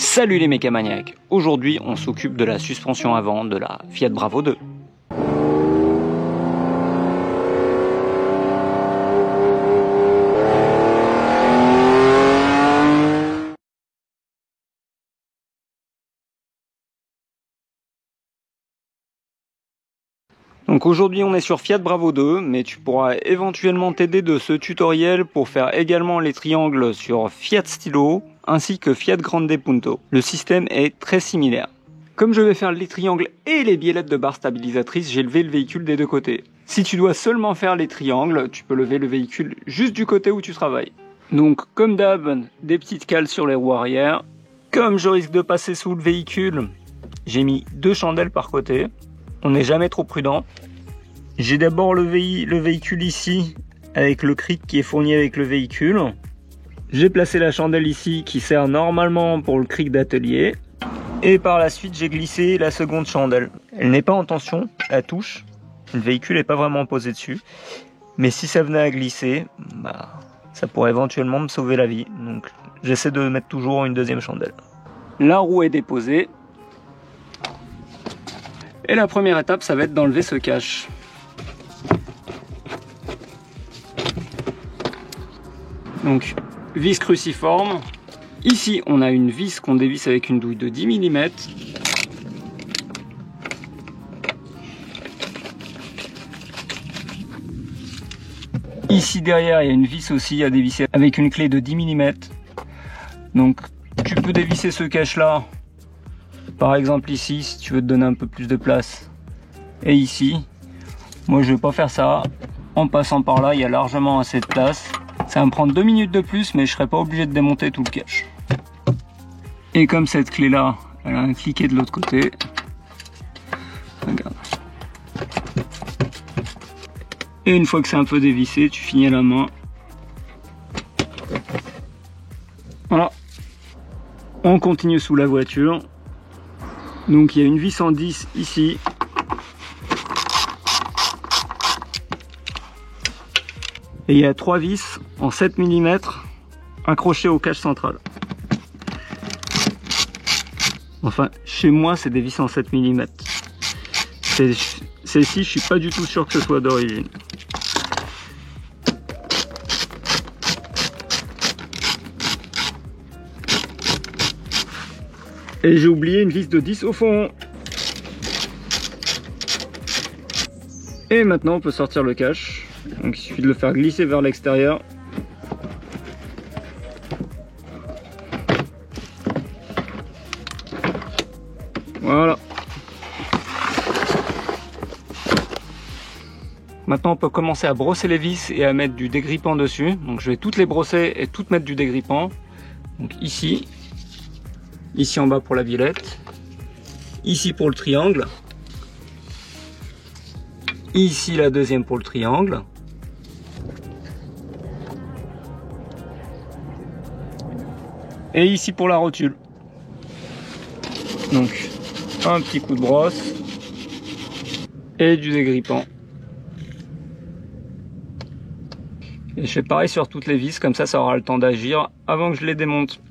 Salut les mécamaniacs, aujourd'hui on s'occupe de la suspension avant de la Fiat Bravo 2. Donc aujourd'hui on est sur Fiat Bravo 2, mais tu pourras éventuellement t'aider de ce tutoriel pour faire également les triangles sur Fiat Stilo ainsi que Fiat Grande Punto. Le système est très similaire. Comme je vais faire les triangles et les biellettes de barres stabilisatrices, j'ai levé le véhicule des deux côtés. Si tu dois seulement faire les triangles, tu peux lever le véhicule juste du côté où tu travailles. Donc comme d'hab, des petites cales sur les roues arrière. Comme je risque de passer sous le véhicule, j'ai mis 2 chandelles par côté. On n'est jamais trop prudent. J'ai d'abord le véhicule ici avec le cric qui est fourni avec le véhicule. J'ai placé la chandelle ici qui sert normalement pour le cric d'atelier. Et par la suite j'ai glissé la seconde chandelle. Elle n'est pas en tension, elle touche. Le véhicule n'est pas vraiment posé dessus. Mais si ça venait à glisser, ça pourrait éventuellement me sauver la vie. Donc j'essaie de mettre toujours une deuxième chandelle. La roue est déposée. Et la première étape, ça va être d'enlever ce cache. Donc, vis cruciforme. Ici, on a une vis qu'on dévisse avec une douille de 10 mm. Ici, derrière, il y a une vis aussi à dévisser avec une clé de 10 mm. Donc, tu peux dévisser ce cache-là. Par exemple ici, si tu veux te donner un peu plus de place. Et ici, moi je vais pas faire ça. En passant par là, il y a largement assez de place. Ça va me prendre 2 minutes de plus, mais je serai pas obligé de démonter tout le cache. Et comme cette clé là, elle a un cliquet de l'autre côté. Regarde. Et une fois que c'est un peu dévissé, tu finis à la main. Voilà. On continue sous la voiture. Donc il y a une vis en 10 ici. Et il y a 3 vis en 7 mm accrochées au cache central. Enfin, chez moi, c'est des vis en 7 mm. Celle-ci, je suis pas du tout sûr que ce soit d'origine. Et j'ai oublié une vis de 10 au fond. Et maintenant on peut sortir le cache. Donc il suffit de le faire glisser vers l'extérieur. Voilà. Maintenant on peut commencer à brosser les vis et à mettre du dégrippant dessus. Donc je vais toutes les brosser et toutes mettre du dégrippant. Donc ici en bas pour la biellette, ici pour le triangle, ici la deuxième pour le triangle, et ici pour la rotule. Donc un petit coup de brosse et du dégrippant. Et je fais pareil sur toutes les vis, comme ça aura le temps d'agir avant que je les démonte.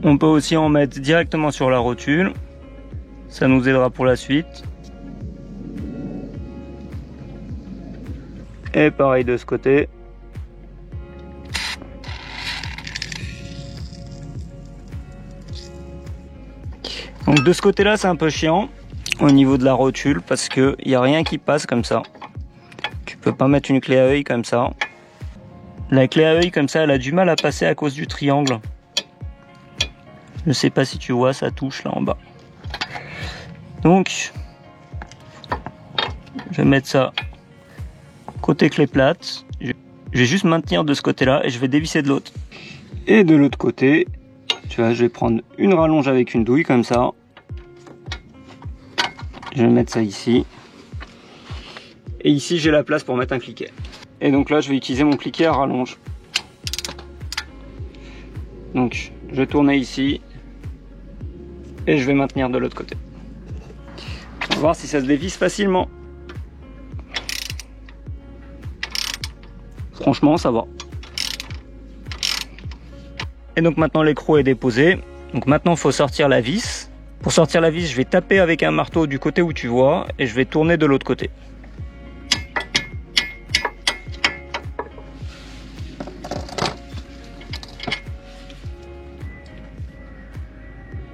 On peut aussi en mettre directement sur la rotule, ça nous aidera pour la suite. Et pareil de ce côté. Donc de ce côté là c'est un peu chiant au niveau de la rotule parce qu'il n'y a rien qui passe comme ça. Tu peux pas mettre une clé à œil comme ça. La clé à œil comme ça elle a du mal à passer à cause du triangle. Je sais pas si tu vois, ça touche là en bas. Donc, je vais mettre ça côté clé plate. Je vais juste maintenir de ce côté-là et je vais dévisser de l'autre. Et de l'autre côté, tu vois, je vais prendre une rallonge avec une douille comme ça. Je vais mettre ça ici. Et ici, j'ai la place pour mettre un cliquet. Et donc là je vais utiliser mon pliquet à rallonge. Donc je vais tourner ici et je vais maintenir de l'autre côté. On va voir si ça se dévisse facilement. Franchement ça va. Et donc maintenant l'écrou est déposé. Donc maintenant il faut sortir la vis. Pour sortir la vis, je vais taper avec un marteau du côté où tu vois et je vais tourner de l'autre côté.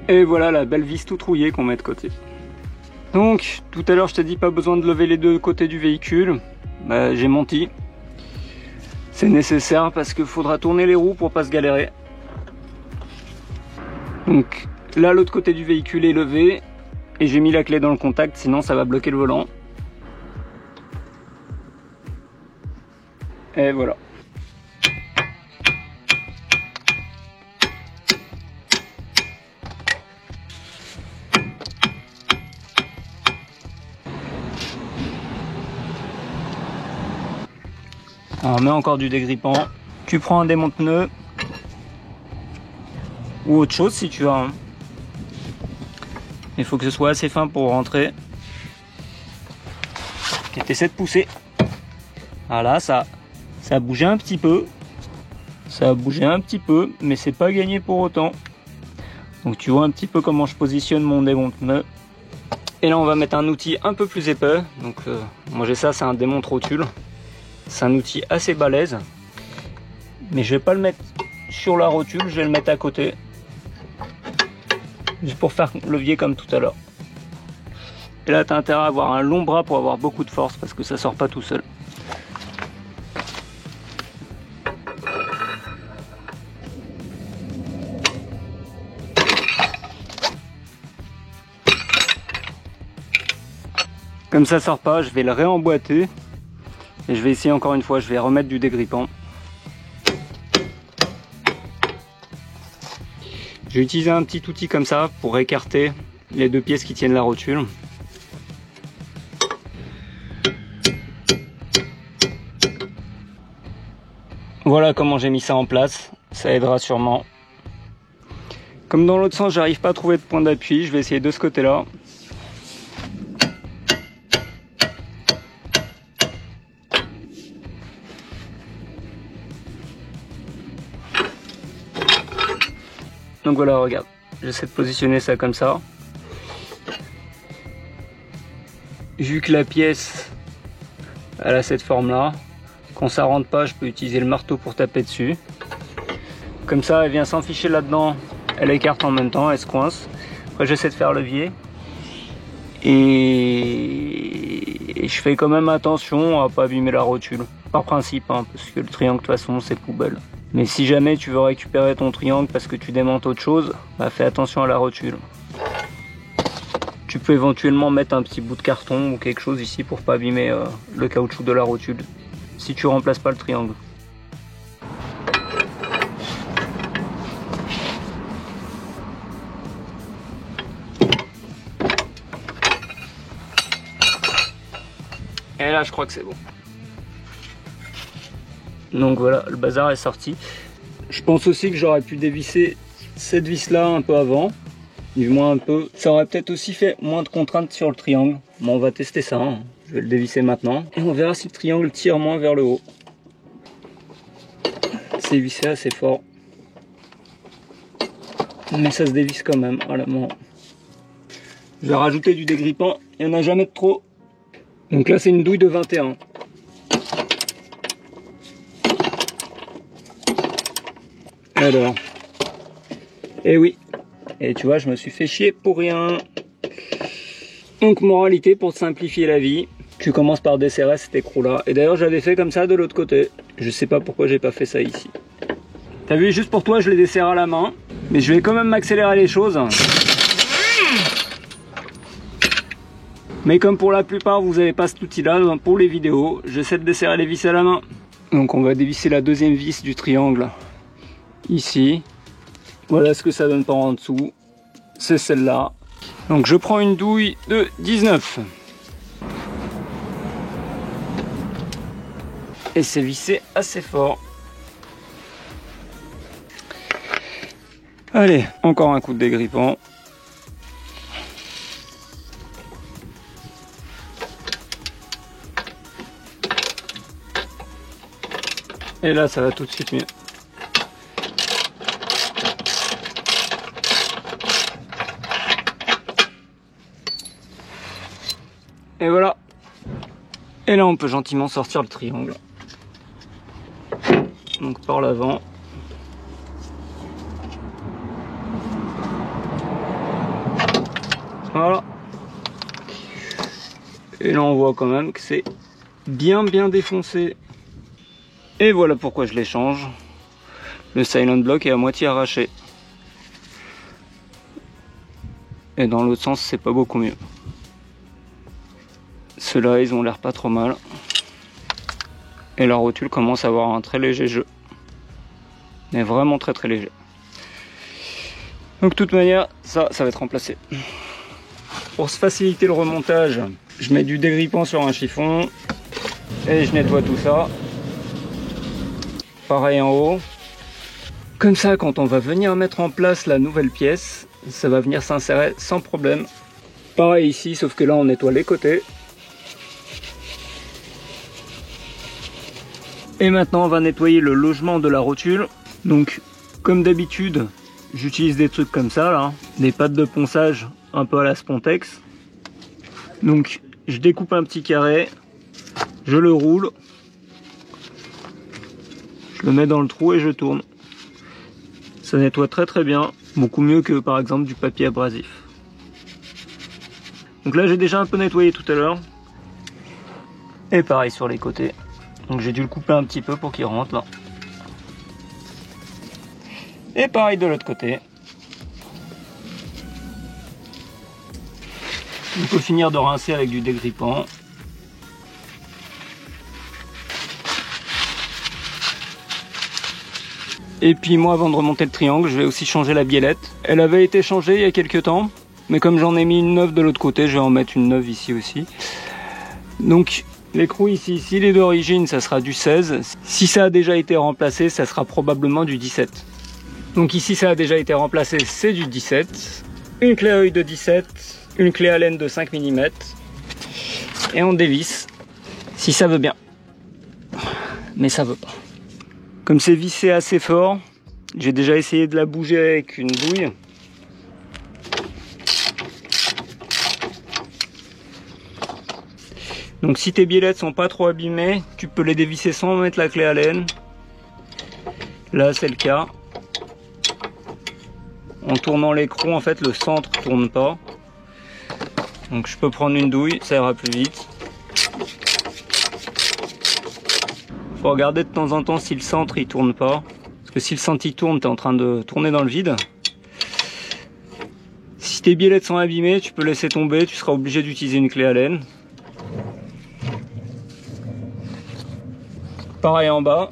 Et voilà la belle vis toute rouillée qu'on met de côté. Donc tout à l'heure je t'ai dit pas besoin de lever les deux côtés du véhicule. Bah, j'ai menti. C'est nécessaire parce qu'il faudra tourner les roues pour pas se galérer. Donc là l'autre côté du véhicule est levé et j'ai mis la clé dans le contact, sinon ça va bloquer le volant. Et voilà. On met encore du dégrippant. Tu prends un démonte-pneus ou autre chose si tu as un. Il faut que ce soit assez fin pour rentrer. Et tu essaies de pousser. Voilà, ça a bougé un petit peu. Ça a bougé un petit peu, mais c'est pas gagné pour autant. Donc tu vois un petit peu comment je positionne mon démonte-pneus. Et là on va mettre un outil un peu plus épais. Donc moi j'ai ça, c'est un démonte-rotule. C'est un outil assez balèze. Mais je vais pas le mettre sur la rotule, je vais le mettre à côté. Juste pour faire levier comme tout à l'heure. Et là tu as intérêt à avoir un long bras pour avoir beaucoup de force parce que ça sort pas tout seul. Comme ça sort pas, je vais le réemboîter. Et je vais essayer encore une fois, je vais remettre du dégrippant. J'ai utilisé un petit outil comme ça pour écarter les deux pièces qui tiennent la rotule. Voilà comment j'ai mis ça en place, ça aidera sûrement. Comme dans l'autre sens, j'arrive pas à trouver de point d'appui, je vais essayer de ce côté-là. Donc voilà, regarde, j'essaie de positionner ça comme ça. Vu que la pièce, elle a cette forme-là, quand ça rentre pas, je peux utiliser le marteau pour taper dessus. Comme ça, elle vient s'enficher là-dedans, elle écarte en même temps, elle se coince. Après, j'essaie de faire levier. Et je fais quand même attention à pas abîmer la rotule. Par principe, hein, parce que le triangle, de toute façon, c'est poubelle. Mais si jamais tu veux récupérer ton triangle parce que tu démontes autre chose, bah fais attention à la rotule. Tu peux éventuellement mettre un petit bout de carton ou quelque chose ici pour pas abîmer le caoutchouc de la rotule si tu remplaces pas le triangle. Et là je crois que c'est bon. Donc voilà, le bazar est sorti. Je pense aussi que j'aurais pu dévisser cette vis là un peu avant. Dis-moi un peu. Ça aurait peut-être aussi fait moins de contraintes sur le triangle. Bon, on va tester ça. Hein. Je vais le dévisser maintenant. Et on verra si le triangle tire moins vers le haut. C'est vissé assez fort. Mais ça se dévisse quand même. Voilà, bon. Je vais rajouter du dégrippant. Il n'y en a jamais de trop. Donc là, c'est une douille de 21. Alors, et oui, et tu vois, je me suis fait chier pour rien. Donc, moralité, pour te simplifier la vie, tu commences par desserrer cet écrou-là. Et d'ailleurs, j'avais fait comme ça de l'autre côté. Je sais pas pourquoi j'ai pas fait ça ici. T'as vu, juste pour toi, je les desserre à la main. Mais je vais quand même m'accélérer les choses. Mais comme pour la plupart, vous n'avez pas cet outil-là, pour les vidéos, j'essaie de desserrer les vis à la main. Donc, on va dévisser la deuxième vis du triangle. Ici, voilà ce que ça donne par en dessous, c'est celle-là. Donc je prends une douille de 19. Et c'est vissé assez fort. Allez, encore un coup de dégrippant. Et là, ça va tout de suite mieux. Et voilà. Et là, on peut gentiment sortir le triangle. Donc par l'avant. Voilà. Et là, on voit quand même que c'est bien défoncé. Et voilà pourquoi je l'échange. Le silent block est à moitié arraché. Et dans l'autre sens, c'est pas beaucoup mieux. Ceux-là, ils ont l'air pas trop mal. Et la rotule commence à avoir un très léger jeu. Mais vraiment très léger. Donc de toute manière, ça va être remplacé. Pour se faciliter le remontage, je mets du dégrippant sur un chiffon. Et je nettoie tout ça. Pareil en haut. Comme ça, quand on va venir mettre en place la nouvelle pièce, ça va venir s'insérer sans problème. Pareil ici, sauf que là on nettoie les côtés. Et maintenant on va nettoyer le logement de la rotule. Donc comme d'habitude, j'utilise des trucs comme ça là, des pâtes de ponçage un peu à la Spontex. Donc je découpe un petit carré, je le roule, je le mets dans le trou et je tourne. Ça nettoie très bien, beaucoup mieux que par exemple du papier abrasif. Donc là j'ai déjà un peu nettoyé tout à l'heure. Et pareil sur les côtés. Donc j'ai dû le couper un petit peu pour qu'il rentre là. Et pareil de l'autre côté. Il faut finir de rincer avec du dégrippant. Et puis moi, avant de remonter le triangle, je vais aussi changer la biellette. Elle avait été changée il y a quelques temps, mais comme j'en ai mis une neuve de l'autre côté, je vais en mettre une neuve ici aussi. Donc l'écrou ici, s'il est d'origine, ça sera du 16. Si ça a déjà été remplacé, ça sera probablement du 17. Donc ici, ça a déjà été remplacé, c'est du 17. Une clé à œil de 17, une clé Allen de 5 mm. Et on dévisse, si ça veut bien. Mais ça veut pas. Comme c'est vissé assez fort, j'ai déjà essayé de la bouger avec une douille. Donc si tes biellettes sont pas trop abîmées, tu peux les dévisser sans mettre la clé Allen. Là c'est le cas. En tournant l'écrou, en fait le centre tourne pas. Donc je peux prendre une douille, ça ira plus vite. Faut regarder de temps en temps si le centre il tourne pas. Parce que si le centre il tourne, tu es en train de tourner dans le vide. Si tes biellettes sont abîmées, tu peux laisser tomber, tu seras obligé d'utiliser une clé Allen. Pareil en bas.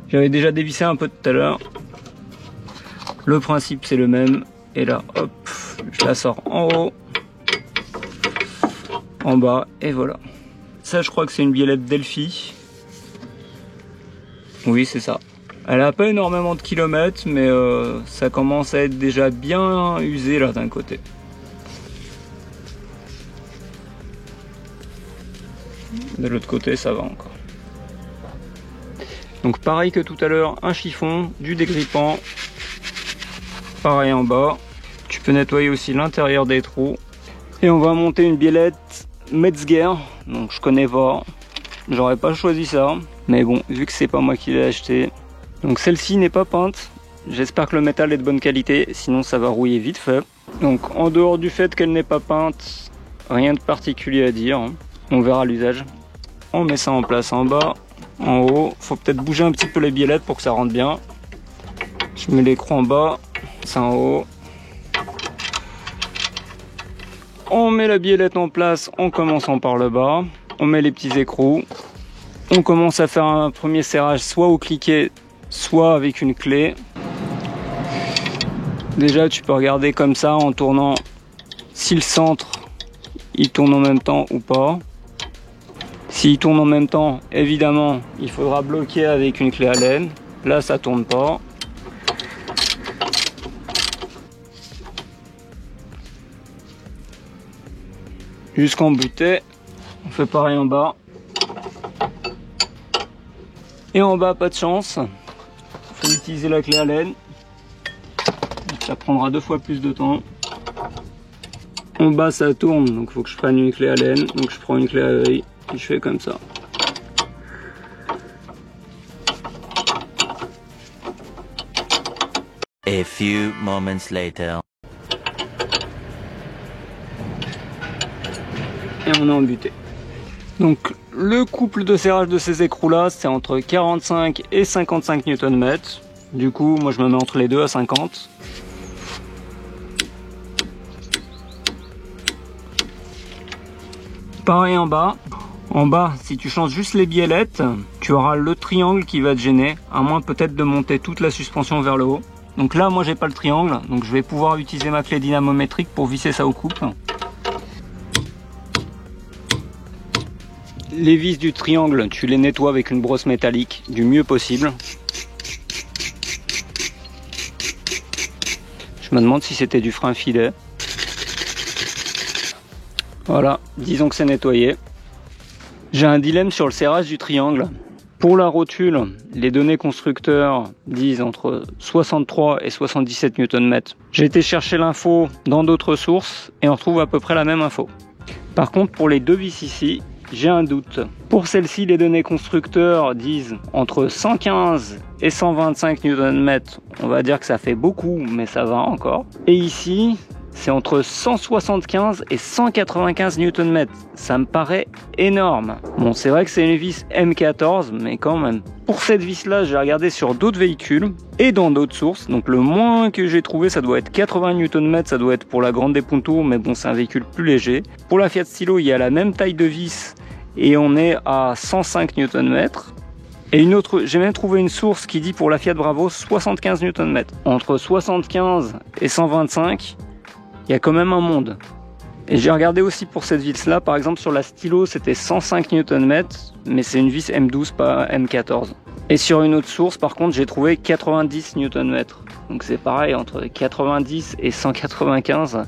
J'avais déjà dévissé un peu tout à l'heure. Le principe c'est le même. Et là, hop, je la sors en haut, en bas, et voilà. Ça, je crois que c'est une biellette Delphi. Oui, c'est ça. Elle a pas énormément de kilomètres, mais ça commence à être déjà bien usé là d'un côté. De l'autre côté, ça va encore. Donc pareil que tout à l'heure, un chiffon, du dégrippant. Pareil en bas. Tu peux nettoyer aussi l'intérieur des trous. Et on va monter une biellette Metzger. Donc je connais pas. J'aurais pas choisi ça. Mais bon, vu que c'est pas moi qui l'ai acheté. Donc celle-ci n'est pas peinte. J'espère que le métal est de bonne qualité. Sinon ça va rouiller vite fait. Donc en dehors du fait qu'elle n'est pas peinte, rien de particulier à dire. On verra l'usage. On met ça en place en bas. En haut, faut peut-être bouger un petit peu les biellettes pour que ça rentre bien. Je mets l'écrou en bas, ça en haut. On met la biellette en place en commençant par le bas. On met les petits écrous. On commence à faire un premier serrage soit au cliquet, soit avec une clé. Déjà, tu peux regarder comme ça en tournant si le centre il tourne en même temps ou pas. S'il tourne en même temps, évidemment, il faudra bloquer avec une clé Allen. Là, ça tourne pas. Jusqu'en butée. On fait pareil en bas. Et en bas, pas de chance. Il faut utiliser la clé Allen. Ça prendra 2 fois plus de temps. En bas, ça tourne, donc il faut que je prenne une clé Allen. Donc je prends une clé à œil et je fais comme ça. A few moments later. Et on est en butée. Donc le couple de serrage de ces écrous là, c'est entre 45 et 55 Nm. Du coup, moi je me mets entre les deux à 50. Pareil en bas. En bas, si tu changes juste les biellettes, tu auras le triangle qui va te gêner, à moins peut-être de monter toute la suspension vers le haut. Donc là, moi j'ai pas le triangle, donc je vais pouvoir utiliser ma clé dynamométrique pour visser ça au couple. Les vis du triangle, tu les nettoies avec une brosse métallique du mieux possible. Je me demande si c'était du frein filet. Voilà, disons que c'est nettoyé. J'ai un dilemme sur le serrage du triangle. Pour la rotule, les données constructeurs disent entre 63 et 77 Nm. J'ai été chercher l'info dans d'autres sources et on retrouve à peu près la même info. Par contre, pour les deux vis ici, j'ai un doute. Pour celle-ci, les données constructeurs disent entre 115 et 125 Nm. On va dire que ça fait beaucoup, mais ça va encore. Et ici, c'est entre 175 et 195 Nm. Ça me paraît énorme. Bon, c'est vrai que c'est une vis M14, mais quand même. Pour cette vis-là, j'ai regardé sur d'autres véhicules et dans d'autres sources. Donc le moins que j'ai trouvé, ça doit être 80 Nm. Ça doit être pour la Grande Punto, mais bon, c'est un véhicule plus léger. Pour la Fiat Stilo, il y a la même taille de vis et on est à 105 Nm. Et une autre, j'ai même trouvé une source qui dit pour la Fiat Bravo 75 Nm. Entre 75 et 125, il y a quand même un monde. Et j'ai regardé aussi pour cette vis là, par exemple sur la Stilo c'était 105 Nm, mais c'est une vis M12 pas M14. Et sur une autre source par contre j'ai trouvé 90 Nm. Donc c'est pareil, entre 90 et 195,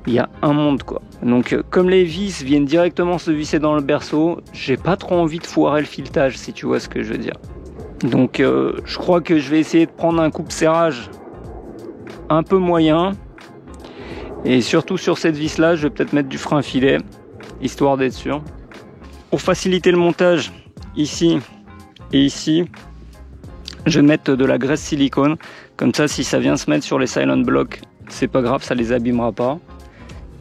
il y a un monde quoi. Donc comme les vis viennent directement se visser dans le berceau, j'ai pas trop envie de foirer le filetage si tu vois ce que je veux dire. Donc je crois que je vais essayer de prendre un coupe serrage un peu moyen. Et surtout sur cette vis là, je vais peut-être mettre du frein filet, histoire d'être sûr. Pour faciliter le montage, ici et ici, je vais mettre de la graisse silicone. Comme ça, si ça vient se mettre sur les silent blocks, c'est pas grave, ça les abîmera pas.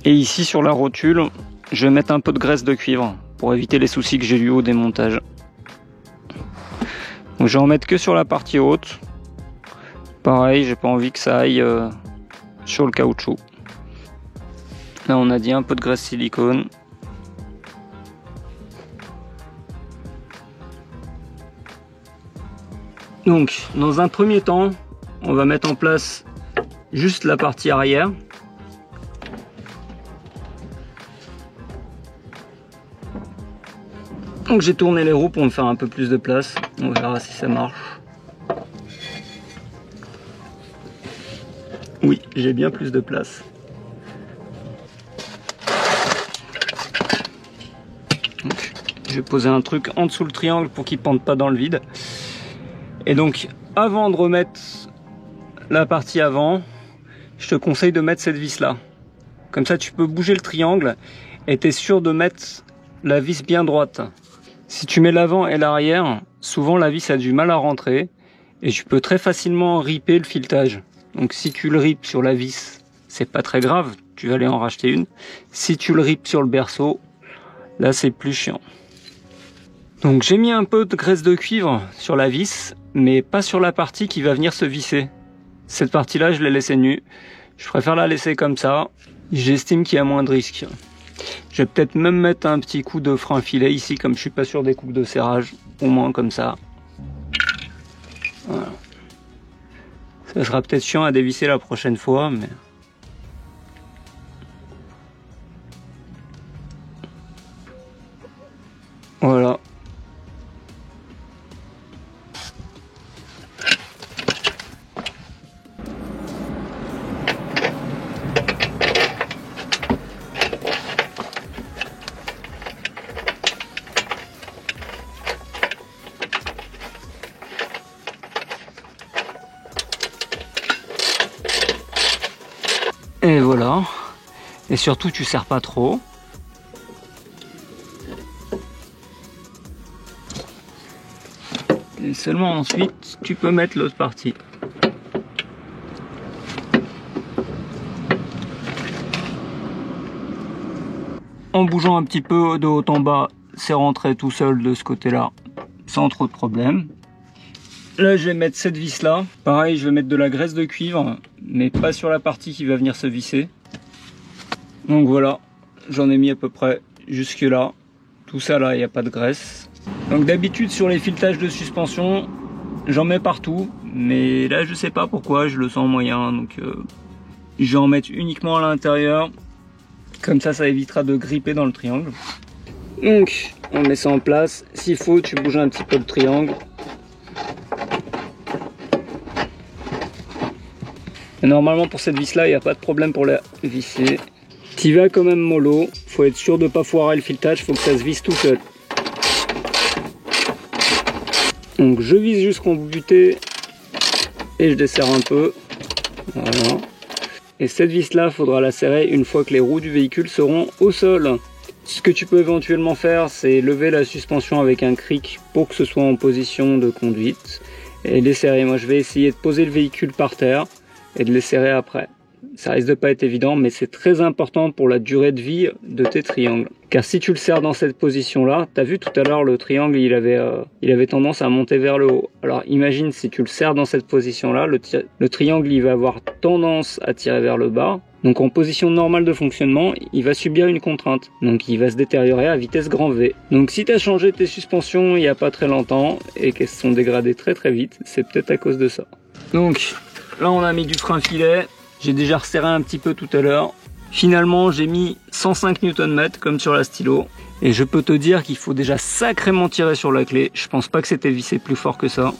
Et ici sur la rotule, je vais mettre un peu de graisse de cuivre pour éviter les soucis que j'ai eu au démontage. Donc je vais en mettre que sur la partie haute. Pareil, j'ai pas envie que ça aille sur le caoutchouc. Là on a dit un peu de graisse silicone. Donc dans un premier temps, on va mettre en place juste la partie arrière. Donc j'ai tourné les roues pour me faire un peu plus de place. On verra si ça marche. Oui, j'ai bien plus de place. Donc, je vais poser un truc en dessous le triangle pour qu'il ne pende pas dans le vide. Et donc, avant de remettre la partie avant, je te conseille de mettre cette vis là. Comme ça, tu peux bouger le triangle et tu es sûr de mettre la vis bien droite. Si tu mets l'avant et l'arrière, souvent la vis a du mal à rentrer et tu peux très facilement ripper le filetage. Donc si tu le ripes sur la vis, c'est pas très grave, tu vas aller en racheter une. Si tu le ripes sur le berceau, là c'est plus chiant. Donc j'ai mis un peu de graisse de cuivre sur la vis, mais pas sur la partie qui va venir se visser. Cette partie-là, je l'ai laissée nue. Je préfère la laisser comme ça. J'estime qu'il y a moins de risques. Je vais peut-être même mettre un petit coup de frein filet ici, comme je suis pas sûr des coupes de serrage. Au moins comme ça. Voilà. Ça sera peut-être chiant à dévisser la prochaine fois, mais... Voilà. Et voilà. Et surtout, tu serres pas trop. Et seulement ensuite, tu peux mettre l'autre partie. En bougeant un petit peu de haut en bas, c'est rentré tout seul de ce côté-là, sans trop de problème. Là, je vais mettre cette vis-là. Pareil, je vais mettre de la graisse de cuivre, mais pas sur la partie qui va venir se visser. Donc voilà, j'en ai mis à peu près jusque là. Tout ça là, il n'y a pas de graisse. Donc d'habitude sur les filetages de suspension, j'en mets partout, mais là je sais pas pourquoi, je le sens moyen, donc je vais en mettre uniquement à l'intérieur. Comme ça évitera de gripper dans le triangle. Donc on met ça en place. S'il faut, tu bouges un petit peu le triangle. Et normalement pour cette vis là, il n'y a pas de problème pour la visser. Tu vas quand même mollo. Faut être sûr de ne pas foirer le filetage, faut que ça se visse tout seul. Donc je vise jusqu'en buté et je desserre un peu. Voilà. Et cette vis là, faudra la serrer une fois que les roues du véhicule seront au sol. Ce que tu peux éventuellement faire, c'est lever la suspension avec un cric pour que ce soit en position de conduite et les serrer. Moi je vais essayer de poser le véhicule par terre et de les serrer après. Ça risque de pas être évident, mais c'est très important pour la durée de vie de tes triangles. Car si tu le serres dans cette position-là, tu as vu tout à l'heure le triangle, il avait tendance à monter vers le haut. Alors imagine si tu le serres dans cette position-là, le triangle il va avoir tendance à tirer vers le bas. Donc en position normale de fonctionnement, il va subir une contrainte. Donc il va se détériorer à vitesse grand V. Donc si tu as changé tes suspensions il n'y a pas très longtemps et qu'elles se sont dégradées très vite, c'est peut-être à cause de ça. Donc là on a mis du frein filet. J'ai déjà resserré un petit peu tout à l'heure. Finalement, j'ai mis 105 Nm comme sur la stylo. Et je peux te dire qu'il faut déjà sacrément tirer sur la clé. Je pense pas que c'était vissé plus fort que ça.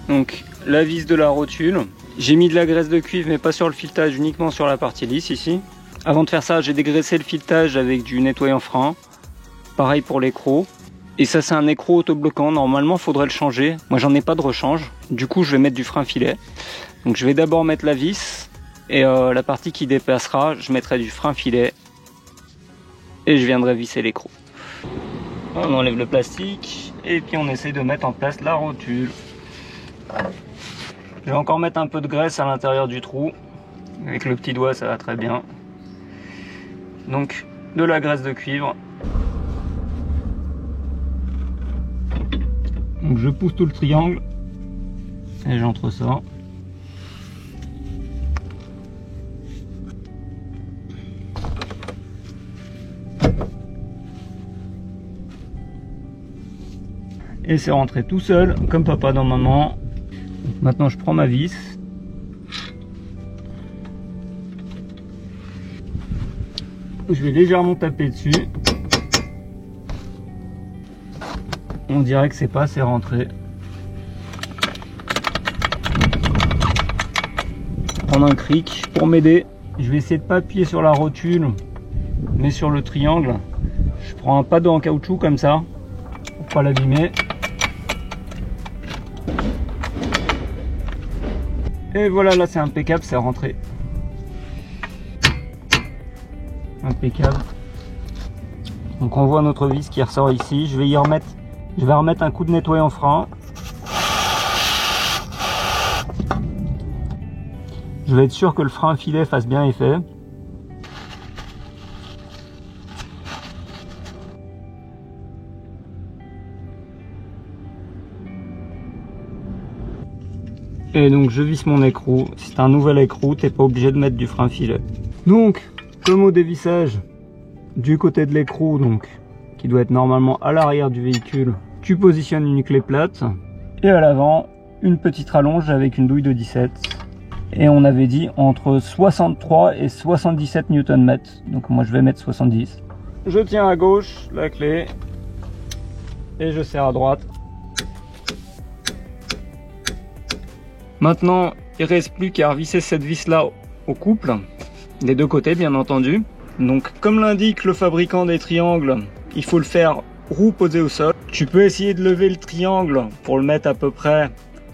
Donc, la vis de la rotule. J'ai mis de la graisse de cuivre, mais pas sur le filetage, uniquement sur la partie lisse ici. Avant de faire ça, j'ai dégraissé le filetage avec du nettoyant frein. Pareil pour l'écrou. Et ça, c'est un écrou autobloquant. Normalement, il faudrait le changer. Moi, j'en ai pas de rechange. Du coup, je vais mettre du frein filet. Donc, je vais d'abord mettre la vis. Et la partie qui dépassera, je mettrai du frein filet et je viendrai visser l'écrou. On enlève le plastique et puis on essaie de mettre en place la rotule. Je vais encore mettre un peu de graisse à l'intérieur du trou. Avec le petit doigt, ça va très bien. Donc de la graisse de cuivre. Donc je pousse tout le triangle et j'entre ça. Et c'est rentré tout seul, comme papa dans maman. Maintenant je prends ma vis. Je vais légèrement taper dessus. On dirait que c'est pas assez rentré. Prendre un cric pour m'aider. Je vais essayer de pas appuyer sur la rotule, mais sur le triangle. Je prends un paddle en caoutchouc comme ça, pour pas l'abîmer. Et voilà, là c'est impeccable, c'est rentré. Impeccable. Donc on voit notre vis qui ressort ici. Je vais remettre un coup de nettoyant frein. Je vais être sûr que le frein filet fasse bien effet. Et donc je visse mon écrou. Si c'est un nouvel écrou, t'es pas obligé de mettre du frein filet. Donc, comme au dévissage, du côté de l'écrou, donc qui doit être normalement à l'arrière du véhicule, tu positionnes une clé plate. Et à l'avant, une petite rallonge avec une douille de 17. Et on avait dit entre 63 et 77 Nm. Donc moi je vais mettre 70. Je tiens à gauche la clé et je serre à droite. Maintenant, il ne reste plus qu'à revisser cette vis-là au couple, des deux côtés bien entendu. Donc comme l'indique le fabricant des triangles, il faut le faire roue posée au sol. Tu peux essayer de lever le triangle pour le mettre à peu près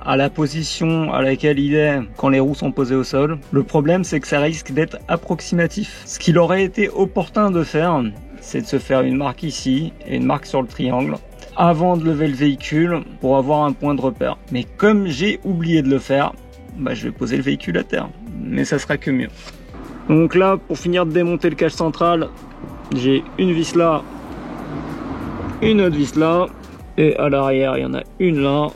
à la position à laquelle il est quand les roues sont posées au sol. Le problème, c'est que ça risque d'être approximatif. Ce qu'il aurait été opportun de faire, c'est de se faire une marque ici et une marque sur le triangle avant de lever le véhicule pour avoir un point de repère. Mais comme j'ai oublié de le faire, je vais poser le véhicule à terre. Mais ça sera que mieux. Donc là, pour finir de démonter le cache central, j'ai une vis là, une autre vis là, et à l'arrière, il y en a une là,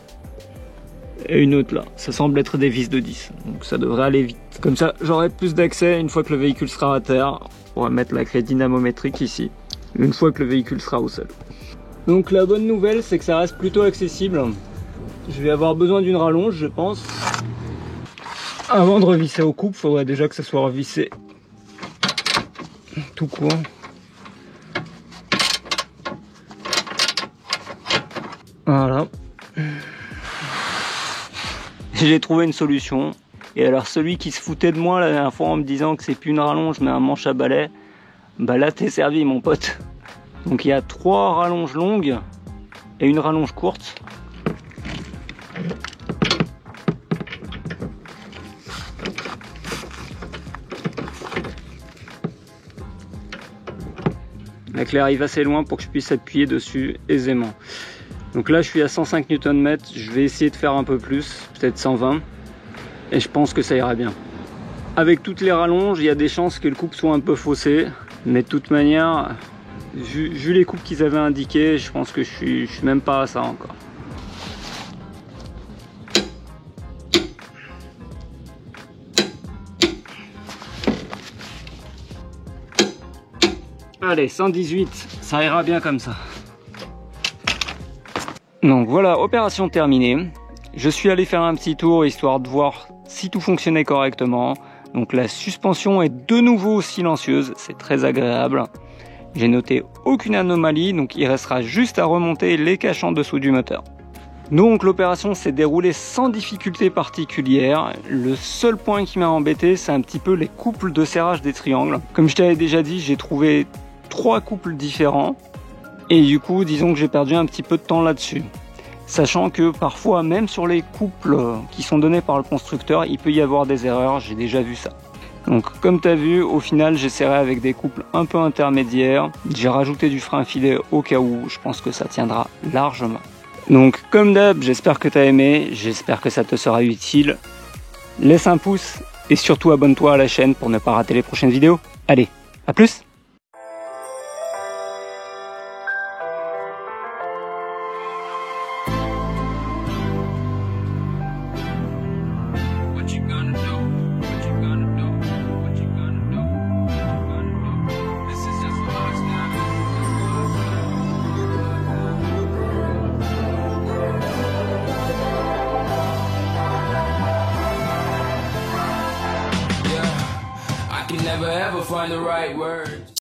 et une autre là. Ça semble être des vis de 10, donc ça devrait aller vite. Comme ça, j'aurai plus d'accès une fois que le véhicule sera à terre. On va mettre la clé dynamométrique ici, une fois que le véhicule sera au sol. Donc la bonne nouvelle, c'est que ça reste plutôt accessible. Je vais avoir besoin d'une rallonge, je pense. Avant de revisser au couple, il faudrait déjà que ça soit revissé tout court. Voilà. J'ai trouvé une solution. Et alors celui qui se foutait de moi la dernière fois en me disant que c'est plus une rallonge mais un manche à balai, là t'es servi mon pote. Donc il y a 3 rallonges longues et une rallonge courte. La clé arrive assez loin pour que je puisse appuyer dessus aisément. Donc là je suis à 105 Nm, je vais essayer de faire un peu plus, peut-être 120. Et je pense que ça ira bien. Avec toutes les rallonges, il y a des chances que le couple soit un peu faussé. Mais de toute manière, vu les coupes qu'ils avaient indiquées, je pense que je suis même pas à ça encore. Allez, 118, ça ira bien comme ça. Donc voilà, opération terminée. Je suis allé faire un petit tour histoire de voir si tout fonctionnait correctement. Donc la suspension est de nouveau silencieuse, c'est très agréable. J'ai noté aucune anomalie, donc il restera juste à remonter les caches en dessous du moteur. Donc l'opération s'est déroulée sans difficulté particulière. Le seul point qui m'a embêté, c'est un petit peu les couples de serrage des triangles. Comme je t'avais déjà dit, j'ai trouvé 3 couples différents. Et du coup, disons que j'ai perdu un petit peu de temps là-dessus. Sachant que parfois, même sur les couples qui sont donnés par le constructeur, il peut y avoir des erreurs, j'ai déjà vu ça. Donc comme tu as vu, au final j'ai serré avec des couples un peu intermédiaires. J'ai rajouté du frein filet au cas où, je pense que ça tiendra largement. Donc comme d'hab, j'espère que tu as aimé, j'espère que ça te sera utile. Laisse un pouce et surtout abonne-toi à la chaîne pour ne pas rater les prochaines vidéos. Allez, à plus! Never ever find the right words.